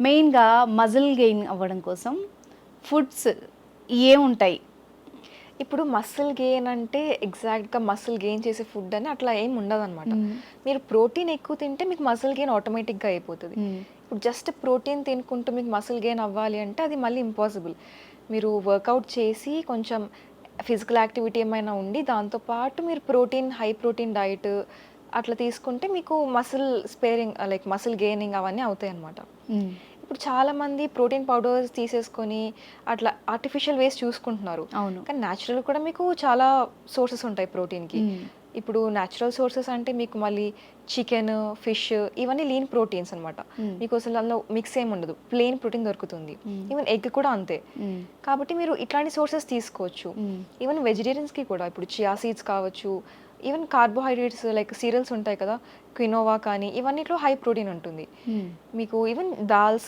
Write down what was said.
మెయిన్గా muscle gain అవ్వడం కోసం ఫుడ్స్ ఏముంటాయి? ఇప్పుడు మసిల్ గెయిన్ అంటే ఎగ్జాక్ట్గా మసిల్ గెయిన్ చేసే ఫుడ్ అని అట్లా ఏం ఉండదన్నమాట. మీరు ప్రోటీన్ ఎక్కువ తింటే మీకు మసిల్ గెయిన్ ఆటోమేటిక్గా అయిపోతుంది. ఇప్పుడు జస్ట్ ప్రోటీన్ తినుకుంటూ మీకు మసిల్ గెయిన్ అవ్వాలి అంటే అది మళ్ళీ ఇంపాసిబుల్. మీరు వర్కౌట్ చేసి కొంచెం ఫిజికల్ యాక్టివిటీ ఏమైనా ఉండి దాంతోపాటు మీరు ప్రోటీన్ హై ప్రోటీన్ డైట్ అట్లా తీసుకుంటే మీకు muscle sparing like muscle gaining అవన్నీ అవుతాయి అన్నమాట. ఇప్పుడు చాలామంది ప్రోటీన్ పౌడర్స్ తీసేసుకొని అట్లా ఆర్టిఫిషియల్ వేస్ చూసుకుంటున్నారు. అవును. కానీ న్యాచురల్ కూడా మీకు చాలా సోర్సెస్ ఉంటాయి ప్రోటీన్కి. ఇప్పుడు న్యాచురల్ సోర్సెస్ అంటే మీకు మళ్ళీ చికెన్, ఫిష్ ఇవన్నీ లీన్ ప్రోటీన్స్ అనమాట. మీకు అసలు అందులో మిక్స్ ఏమి ఉండదు, ప్లెయిన్ ప్రోటీన్ దొరుకుతుంది. ఈవెన్ ఎగ్ కూడా అంతే. కాబట్టి మీరు ఇట్లాంటి సోర్సెస్ తీసుకోవచ్చు. ఈవెన్ వెజిటేరియన్స్కి కూడా ఇప్పుడు చియా సీడ్స్ కావచ్చు, ఈవెన్ కార్బోహైడ్రేట్స్ లైక్ సీరియల్స్ ఉంటాయి కదా, క్వినోవా కానీ ఇవన్నిట్లో హై ప్రోటీన్ ఉంటుంది. మీకు ఈవెన్ దాల్స్